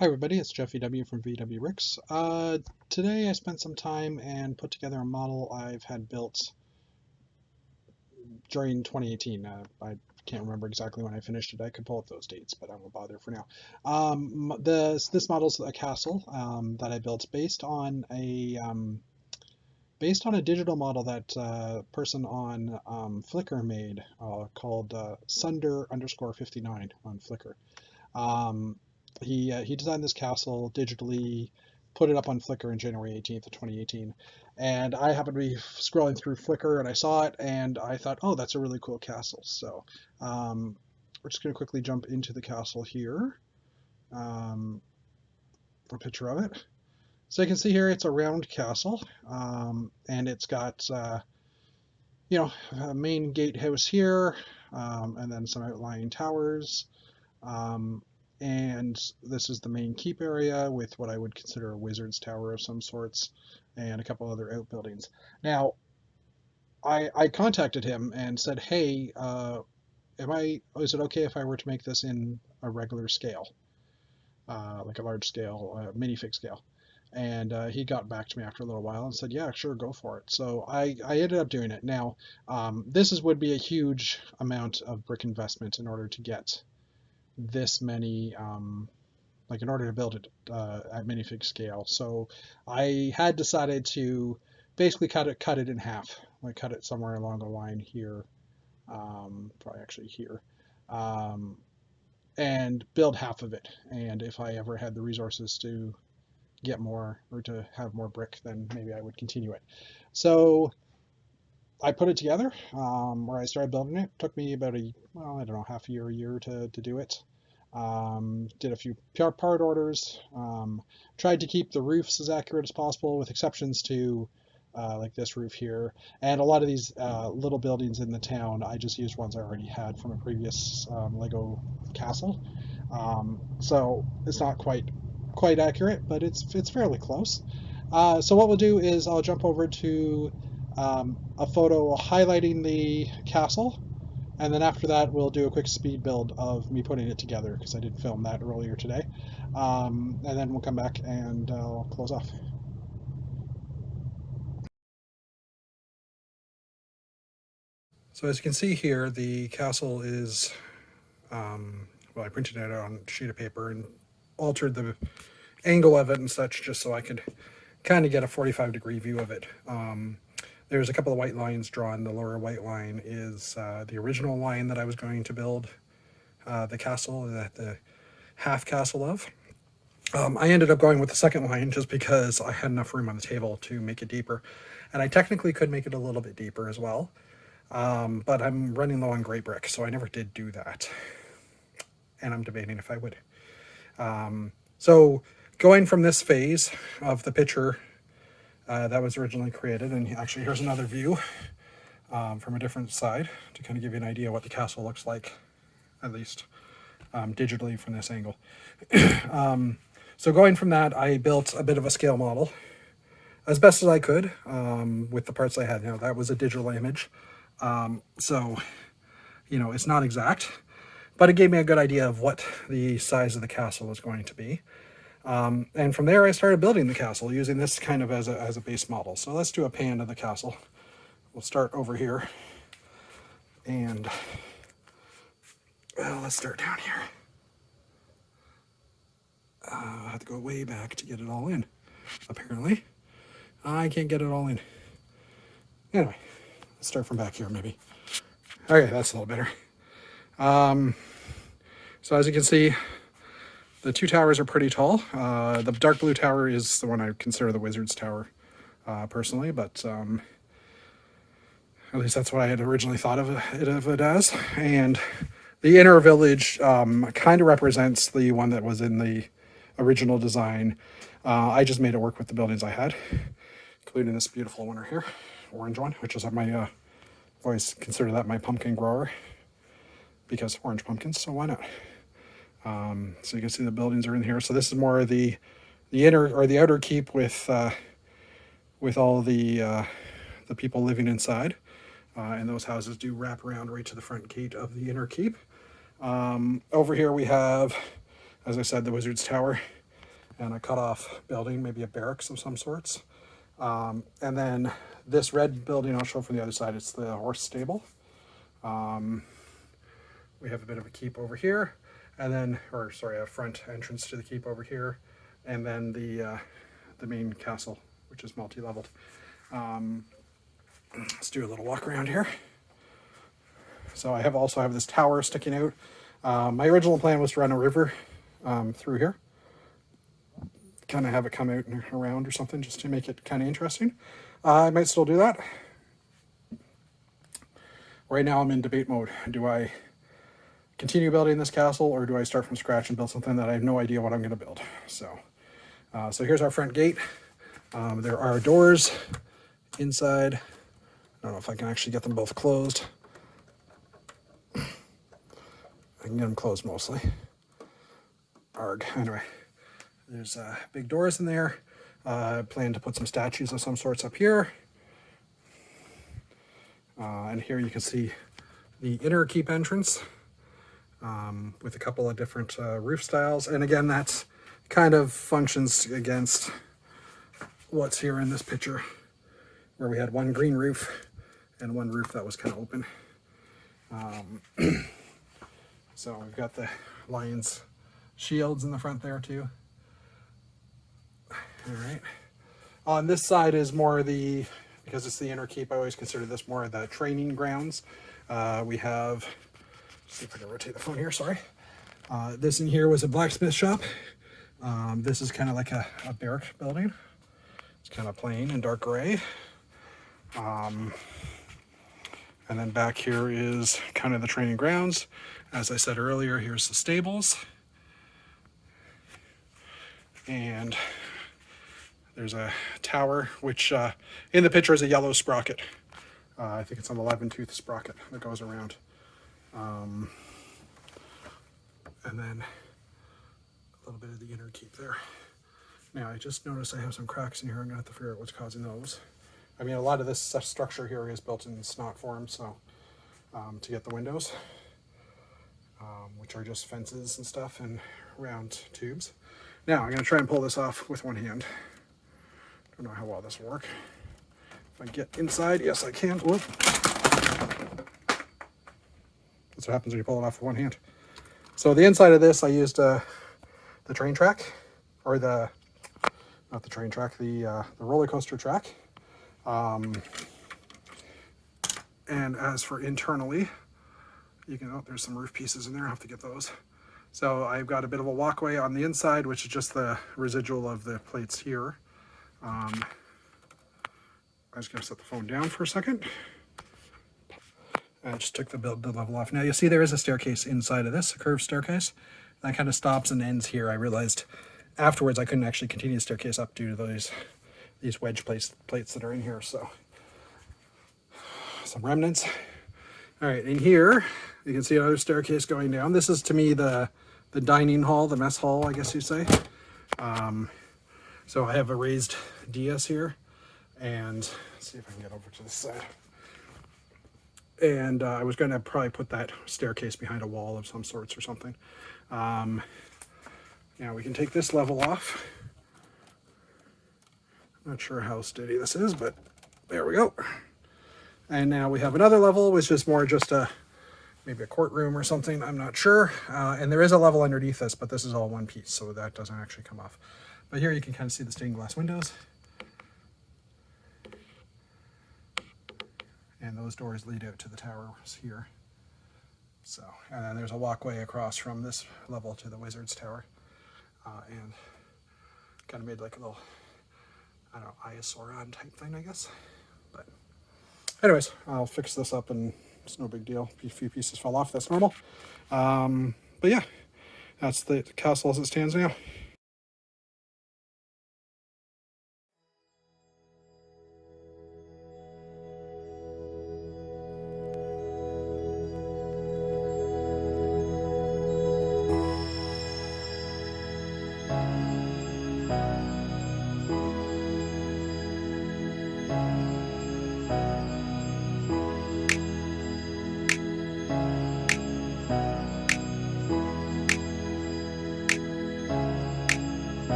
Hi everybody, it's Jeff VW from VW Ricks. Today I spent some time and put together a model I've had built during 2018. I can't remember exactly when I finished it. I could pull up those dates, but I won't bother for now. This model's a castle that I built based on a digital model that person on Flickr made called Sunder_59 on Flickr. Um, he designed this castle digitally, put it up on Flickr on January 18th of 2018, and I happened to be scrolling through Flickr and I saw it and I thought, oh, that's a really cool castle. So we're just going to quickly jump into the castle here. A picture of it. So you can see here it's a round castle, and it's got a main gatehouse here, and then some outlying towers. And this is the main keep area with what I would consider a wizard's tower of some sorts and a couple other outbuildings. Now, I contacted him and said, hey, is it okay if I were to make this in a regular scale, like a large scale, minifig scale? And he got back to me after a little while and said, yeah, sure, go for it. So I ended up doing it. Now, would be a huge amount of brick investment in order to get this many, like in order to build it at minifig scale. So I had decided to basically cut it in half. Like cut it somewhere along the line here, probably actually here, um, and build half of it. And if I ever had the resources to get more or to have more brick, then maybe I would continue it. So I put it together, where I started building it. It took me about I don't know, half a year to do it. Did a few part orders, tried to keep the roofs as accurate as possible with exceptions to like this roof here. And a lot of these little buildings in the town, I just used ones I already had from a previous Lego castle. So it's not quite accurate, but it's fairly close. So what we'll do is I'll jump over to a photo highlighting the castle, and then after that we'll do a quick speed build of me putting it together because I did film that earlier today. And then we'll come back and I'll close off. So as you can see here, the castle is, well, I printed it out on a sheet of paper and altered the angle of it and such just so I could kind of get a 45-degree view of it. There's a couple of white lines drawn. The lower white line is the original line that I was going to build the castle, the half castle of. I ended up going with the second line just because I had enough room on the table to make it deeper. And I technically could make it a little bit deeper as well. But I'm running low on gray brick, so I never did do that. And I'm debating if I would. So going from this phase of the picture that was originally created, and actually here's another view from a different side to kind of give you an idea what the castle looks like, at least digitally from this angle. So going from that, I built a bit of a scale model as best as I could with the parts I had. Now that was a digital image, so it's not exact, but it gave me a good idea of what the size of the castle was going to be. And from there I started building the castle using this kind of as a base model. So let's do a pan of the castle. We'll start over here, and well, let's start down here. I have to go way back to get it all in. Apparently I can't get it all in. Anyway, let's start from back here maybe. Okay, that's a little better. So as you can see, the two towers are pretty tall. The dark blue tower is the one I consider the wizard's tower, personally, but at least that's what I had originally thought of it as. And the inner village kind of represents the one that was in the original design. I just made it work with the buildings I had, including this beautiful one here, orange one, which is I've always consider that my pumpkin grower because orange pumpkins, so why not? So you can see the buildings are in here. So this is more of the inner or the outer keep with all the people living inside, and those houses do wrap around right to the front gate of the inner keep. Over here we have, as I said, the wizard's tower. and a cut-off building, maybe a barracks of some sorts. And then this red building I'll show from the other side, it's the horse stable. We have a bit of a keep over here, and then, or sorry, a front entrance to the keep over here, and then the main castle, which is multi-leveled. Let's do a little walk around here. So I also have this tower sticking out. My original plan was to run a river through here, kind of have it come out and around or something, just to make it kind of interesting. I might still do that. Right now I'm in debate mode. Do I continue building this castle, or do I start from scratch and build something that I have no idea what I'm going to build? So here's our front gate. There are doors inside. I don't know if I can actually get them both closed. I can get them closed mostly. Arg. Anyway, there's big doors in there. I plan to put some statues of some sorts up here. And here you can see the inner keep entrance with a couple of different roof styles. And again, that's kind of functions against what's here in this picture, where we had one green roof and one roof that was kind of open. So we've got the lion's shields in the front there too. All right. On this side is more because it's the inner keep, I always consider this more the training grounds. We have, let's see if I can rotate the phone here, sorry. This in here was a blacksmith shop. This is kind of like a barrack building. It's kind of plain and dark gray. And then back here is kind of the training grounds. As I said earlier, here's the stables. And there's a tower, which in the picture is a yellow sprocket. I think it's an 11-tooth sprocket that goes around. And then a little bit of the inner keep there. Now, I just noticed I have some cracks in here. I'm going to have to figure out what's causing those. I mean, a lot of this structure here is built in snot form, so to get the windows, which are just fences and stuff and round tubes. Now, I'm going to try and pull this off with one hand. Don't know how well this will work. If I get inside, yes, I can. Whoop. That's what happens when you pull it off with one hand. So the inside of this, I used the train track, or not the train track, the roller coaster track. And as for internally, you can, oh, there's some roof pieces in there. I'll have to get those. So I've got a bit of a walkway on the inside, which is just the residual of the plates here. I'm just going to set the phone down for a second. I just took the level off. Now you see there is a staircase inside of this, a curved staircase. That kind of stops and ends here. I realized afterwards I couldn't actually continue the staircase up due to these wedge plates that are in here. So some remnants. All right, in here you can see another staircase going down. This is to me the dining hall, the mess hall, I guess you say. So I have a raised dais here, and let's see if I can get over to this side. And I was going to probably put that staircase behind a wall of some sorts or something. Now we can take this level off. Not sure how steady this is, but there we go. And now we have another level, which is more just maybe a courtroom or something, I'm not sure. And there is a level underneath this, but this is all one piece, so that doesn't actually come off. But here you can kind of see the stained glass windows. And those doors lead out to the towers here. So, and then there's a walkway across from this level to the wizard's tower. And kind of made like a little, I don't know, Iosauron type thing, I guess. But anyways, I'll fix this up and it's no big deal. A few pieces fell off, that's normal. But yeah, that's the castle as it stands now.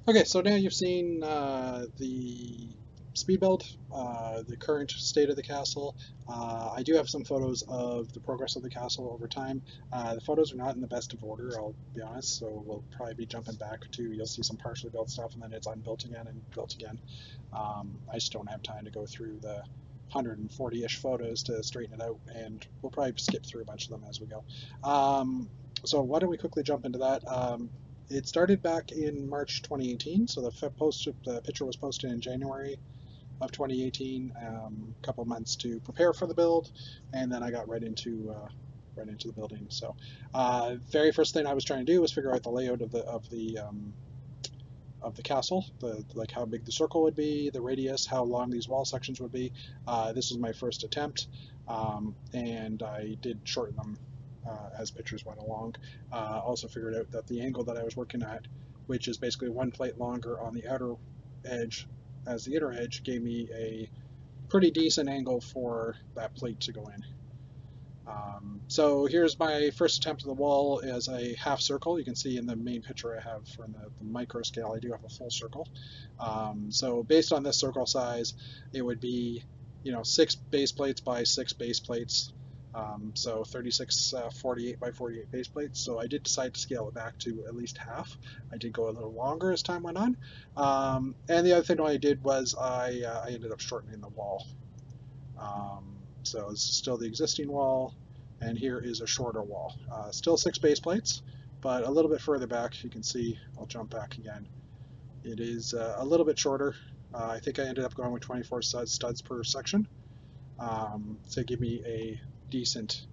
Okay, so now you've seen the speed build, the current state of the castle. I do have some photos of the progress of the castle over time. The photos are not in the best of order, I'll be honest, so we'll probably be jumping back to, you'll see some partially built stuff and then it's unbuilt again and built again. I just don't have time to go through the 140-ish photos to straighten it out, and we'll probably skip through a bunch of them as we go. So why don't we quickly jump into that? It started back in March 2018, so the picture was posted in January of 2018. A couple months to prepare for the build, and then I got right into the building. So, very first thing I was trying to do was figure out the layout of the castle, like how big the circle would be, the radius, how long these wall sections would be. This was my first attempt, and I did shorten them as pictures went along. Also figured out that the angle that I was working at, which is basically one plate longer on the outer edge as the inner edge, gave me a pretty decent angle for that plate to go in. So here's my first attempt at the wall as a half circle. You can see in the main picture I have from the micro scale, I do have a full circle. So based on this circle size, it would be, 6 base plates by 6 base plates. So 36 48 by 48 base plates. So I did decide to scale it back to at least half. I did go a little longer as time went on. And the other thing I did was I ended up shortening the wall. So this is still the existing wall, and here is a shorter wall. Still 6 base plates, but a little bit further back. You can see, I'll jump back again. It is a little bit shorter. I think I ended up going with 24 studs per section to give me a decent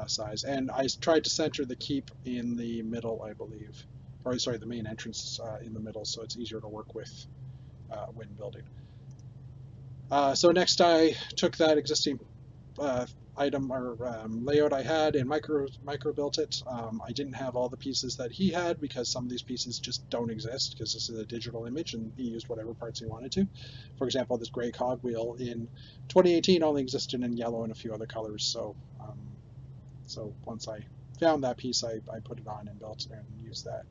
size. And I tried to center the keep in the middle, I believe. Or sorry, the main entrance in the middle, so it's easier to work with when building. So next I took that existing item or layout I had and micro built it. I didn't have all the pieces that he had because some of these pieces just don't exist because this is a digital image and he used whatever parts he wanted to. For example, this gray cogwheel in 2018 only existed in yellow and a few other colors. So so once I found that piece, I put it on and built and used that.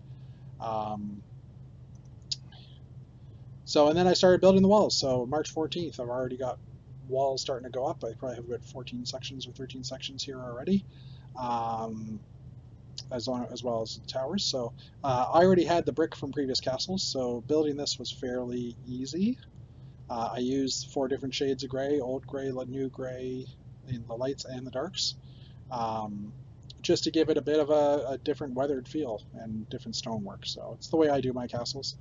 So, and then I started building the walls. So March 14th, I've already got walls starting to go up. I probably have about 14 sections or 13 sections here already, as well as the towers. So I already had the brick from previous castles, so building this was fairly easy. I used 4 different shades of gray: old gray, new gray, in the lights and the darks, just to give it a bit of a different weathered feel and different stonework. So it's the way I do my castles.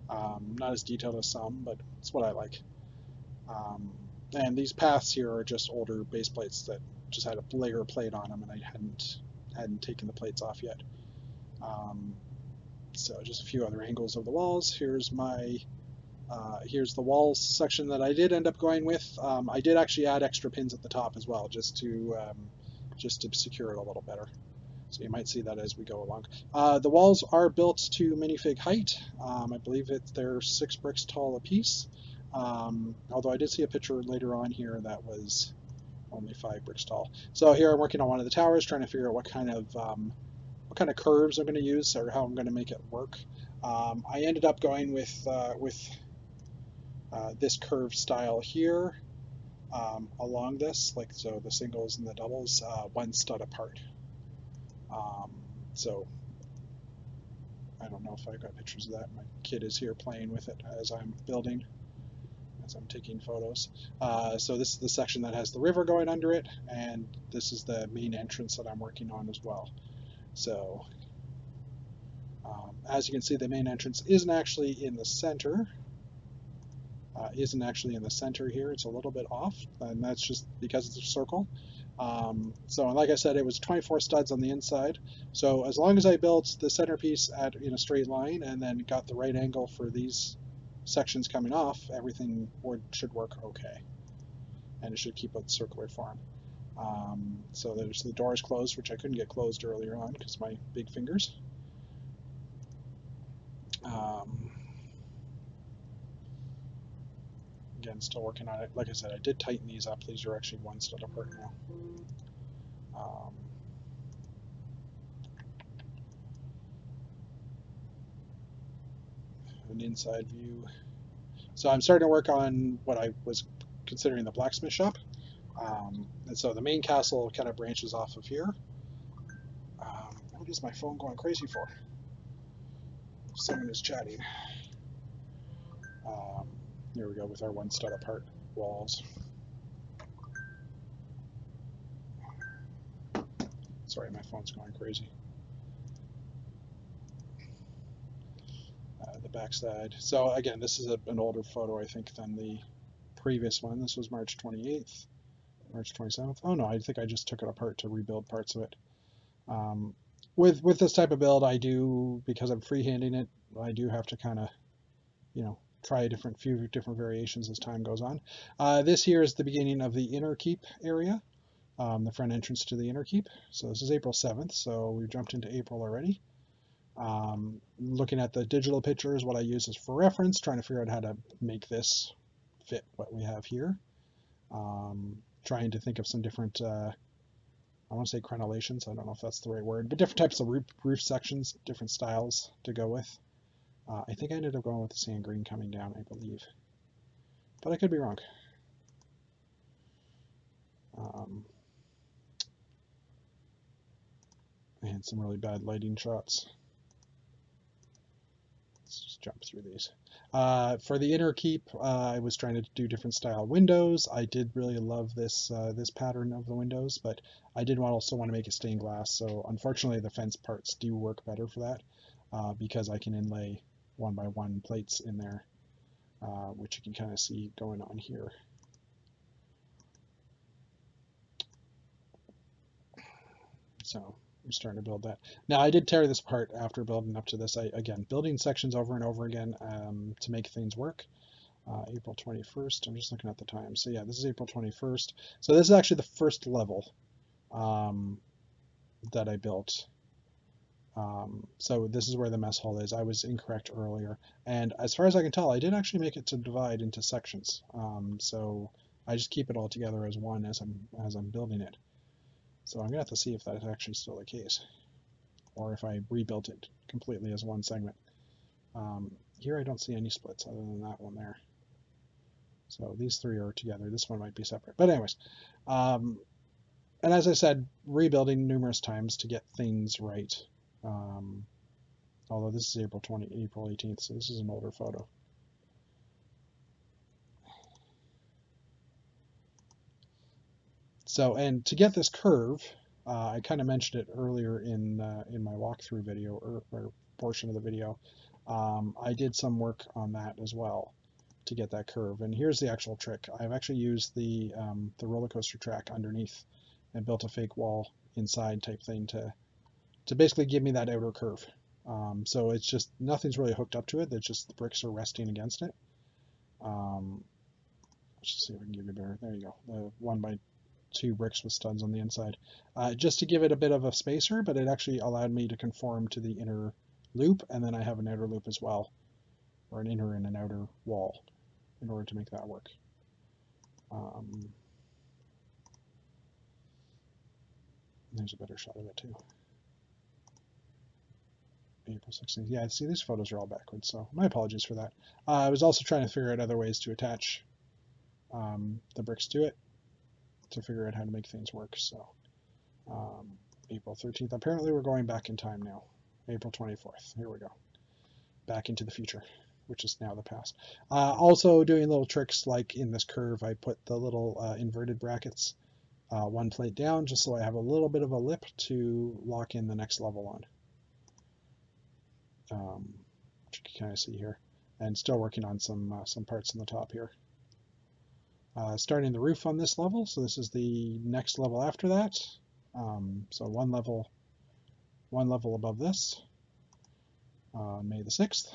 Not as detailed as some, but it's what I like. And these paths here are just older base plates that just had a layer of plate on them, and I hadn't taken the plates off yet. So just a few other angles of the walls. Here's the walls section that I did end up going with. I did actually add extra pins at the top as well, just to secure it a little better. So you might see that as we go along. The walls are built to minifig height. I believe they're 6 bricks tall apiece. Although I did see a picture later on here that was only 5 bricks tall. So here I'm working on one of the towers, trying to figure out what kind of curves I'm going to use or how I'm going to make it work. I ended up going with this curve style here along this, like so the singles and the doubles, 1 stud apart. So I don't know if I got pictures of that. My kid is here playing with it as I'm building, as I'm taking photos. So this is the section that has the river going under it, and this is the main entrance that I'm working on as well. So as you can see, the main entrance isn't actually in the center. Here. It's a little bit off, and that's just because it's a circle. So like I said, it was 24 studs on the inside. So as long as I built the centerpiece in a straight line and then got the right angle for these sections coming off, everything should work okay. And it should keep a circular form. So there's the doors closed, which I couldn't get closed earlier on because my big fingers. Again, still working on it. Like I said, I did tighten these up. These are actually 1 stud apart now. an inside view. So I'm starting to work on what I was considering the blacksmith shop. And so the main castle kind of branches off of here. What is my phone going crazy for? Someone is chatting. Um, Here we go with our one stud apart walls. Sorry, my phone's going crazy. The backside. So again, this is an older photo, I think, than the previous one. This was March 28th, March 27th. Oh no, I think I just took it apart to rebuild parts of it. With this type of build, I do, because I'm freehanding it, I do have to kind of, try a few different variations as time goes on. This here is the beginning of the inner keep area, the front entrance to the inner keep. So this is April 7th, so we've jumped into April already. Looking at the digital pictures, what I use is for reference, trying to figure out how to make this fit what we have here. Trying to think of some different, I want to say crenellations, I don't know if that's the right word, but different types of roof sections, different styles to go with. I think I ended up going with the sand green coming down, I believe, but I could be wrong. And some really bad lighting shots. Let's just jump through these. For the inner keep, I was trying to do different style windows. I did really love this this pattern of the windows, but I did also want to make it stained glass. So unfortunately, the fence parts do work better for that because I can inlay 1x1 plates in there, which you can kind of see going on here. So I'm starting to build that. Now I did tear this apart after building up to this. Again, building sections over and over again to make things work. April 21st, I'm just looking at the time. So yeah, this is April 21st. So this is actually the first level that I built. So this is where the mess hall is. I was incorrect earlier. And as far as I can tell, I did actually make it to divide into sections. So I just keep it all together as one as I'm building it. So I'm gonna have to see if that's actually still the case, or if I rebuilt it completely as one segment. Here I don't see any splits other than that one there. So these three are together. This one might be separate. But anyways, and as I said, rebuilding numerous times to get things right. Although this is April 18th, so this is an older photo. So, and to get this curve, I kind of mentioned it earlier in my walkthrough video or portion of the video. I did some work on that as well to get that curve. And here's the actual trick. I've actually used the roller coaster track underneath and built a fake wall inside type thing to basically give me that outer curve. So it's just, nothing's really hooked up to it. It's just the bricks are resting against it. Let's just see if I can give you a better, there you go. The 1x2 bricks with studs on the inside. Just to give it a bit of a spacer, but it actually allowed me to conform to the inner loop, and then I have an outer loop as well, or an inner and an outer wall in order to make that work. There's a better shot of it too. April 16th. Yeah, see, these photos are all backwards, so my apologies for that. I was also trying to figure out other ways to attach the bricks to it to figure out how to make things work. So April 13th. Apparently we're going back in time now. April 24th. Here we go. Back into the future, which is now the past. Also doing little tricks like in this curve, I put the little inverted brackets one plate down just so I have a little bit of a lip to lock in the next level on. Which you can kind of see here, and still working on some parts in the top here. Starting the roof on this level, so this is the next level after that. So one level above this. May the 6th.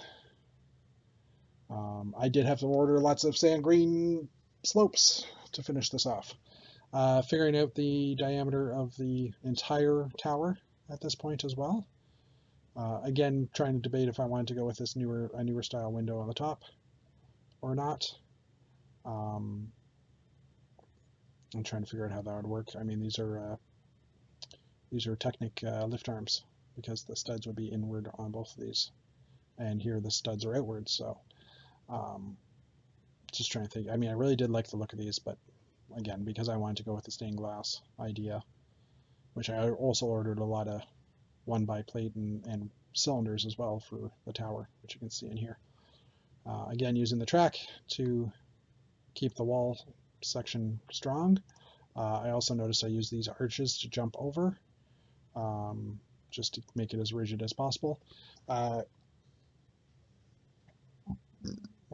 I did have to order lots of sand green slopes to finish this off. Figuring out the diameter of the entire tower at this point as well. Again, trying to debate if I wanted to go with this newer style window on the top or not. I'm trying to figure out how that would work. I mean, these are Technic lift arms because the studs would be inward on both of these. and here the studs are outwards. So just trying to think. I mean, I really did like the look of these, but again, because I wanted to go with the stained glass idea, which I also ordered a lot of 1x plate and cylinders as well for the tower, which you can see in here. Again, using the track to keep the wall section strong. I also noticed I use these arches to jump over, just to make it as rigid as possible.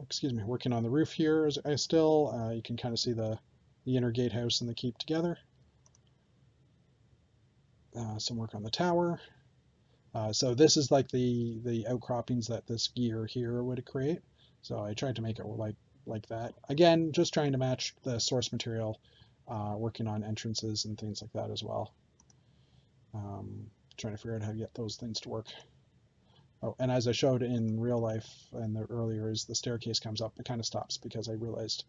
Excuse me, working on the roof here as I still, you can kind of see the inner gatehouse and the keep together. Some work on the tower. So this is like the outcroppings that this gear here would create. So I tried to make it like that. Again, just trying to match the source material, working on entrances and things like that as well. Trying to figure out how to get those things to work. Oh, and as I showed in real life and earlier, as the staircase comes up, it kind of stops because I realized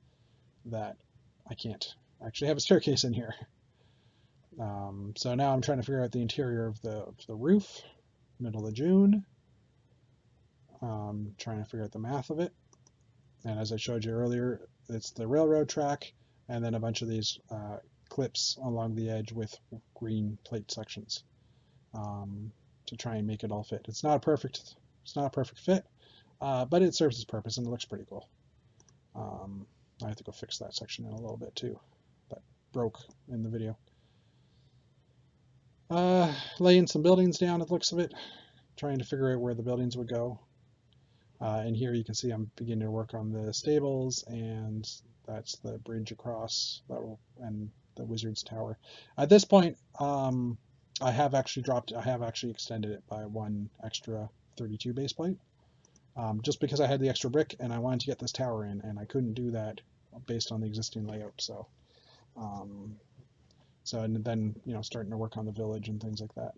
that I can't actually have a staircase in here. So now I'm trying to figure out the interior of the roof, middle of June. Trying to figure out the math of it. And as I showed you earlier, it's the railroad track and then a bunch of these clips along the edge with green plate sections to try and make it all fit. It's not a perfect fit, but it serves its purpose and it looks pretty cool. I have to go fix that section in a little bit too. That broke in the video. Laying some buildings down at the looks of it, trying to figure out where the buildings would go. And here you can see I'm beginning to work on the stables, and that's the bridge across that will, and the Wizard's Tower. At this point, I have actually extended it by one extra 32 base plate, just because I had the extra brick and I wanted to get this tower in, and I couldn't do that based on the existing layout. So, and then starting to work on the village and things like that.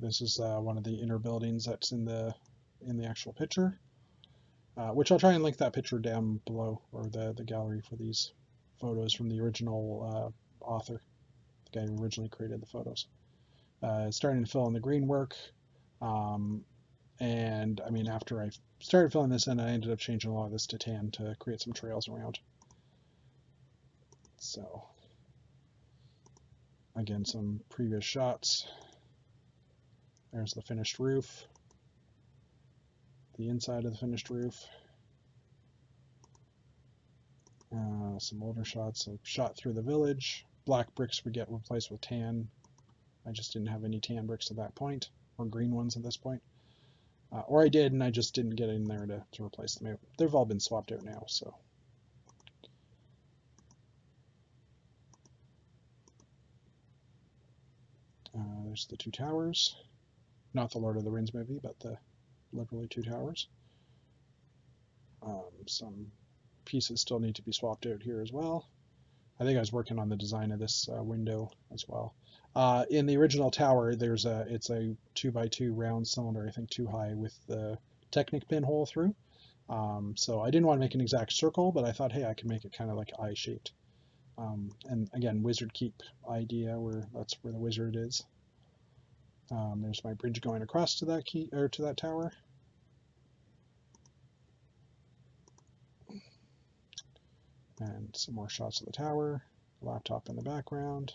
This is one of the inner buildings that's in the actual picture, which I'll try and link that picture down below, or the gallery for these photos from the original author, the guy who originally created the photos. Starting to fill in the green work, and I mean, after I started filling this in, I ended up changing a lot of this to tan to create some trails around. So again, some previous shots. There's the finished roof, the inside of the finished roof. Some older shots of shot through the village. Black bricks would get replaced with tan. I just didn't have any tan bricks at that point, or green ones at this point. Or I did, and I just didn't get in there to replace them. They've all been swapped out now, so. There's the two towers. Not the Lord of the Rings movie, but the literally two towers. Some pieces still need to be swapped out here as well. I think I was working on the design of this window as well. In the original tower, it's a 2x2 round cylinder, I think 2 high, with the Technic pinhole through. So I didn't want to make an exact circle, but I thought, hey, I can make it kind of like eye-shaped. And again, Wizard Keep idea, that's where the wizard is. There's my bridge going across to that to that tower. And some more shots of the tower, laptop in the background.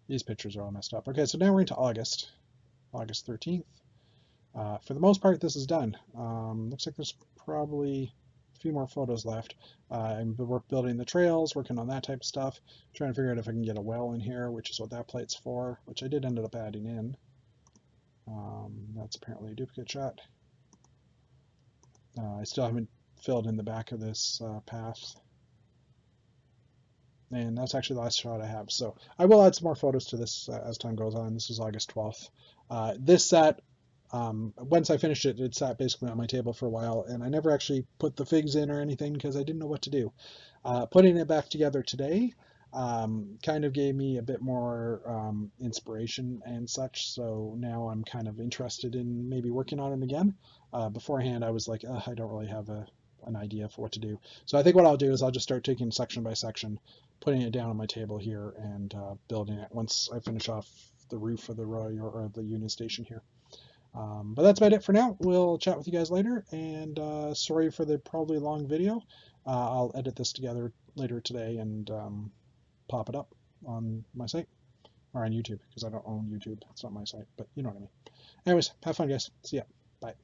These pictures are all messed up. Okay, so now we're into August 13th. For the most part, this is done. Looks like there's probably a few more photos left. I'm building the trails, working on that type of stuff, trying to figure out if I can get a well in here, which is what that plate's for, which I did end up adding in. That's apparently a duplicate shot. I still haven't filled in the back of this path. And that's actually the last shot I have. So I will add some more photos to this as time goes on. This is August 12th. This sat, once I finished it, it sat basically on my table for a while, and I never actually put the figs in or anything because I didn't know what to do. Putting it back together today, kind of gave me a bit more inspiration and such. So now I'm kind of interested in maybe working on it again. Beforehand, I was like, I don't really have an idea for what to do. So I think what I'll do is I'll just start taking section by section, putting it down on my table here, and building it once I finish off the roof of the Royal or the Union Station here. But that's about it for now. We'll chat with you guys later, and sorry for the probably long video. I'll edit this together later today and pop it up on my site or on YouTube because I don't own YouTube. It's not my site, but you know what I mean. Anyways, have fun, guys. See ya. Bye.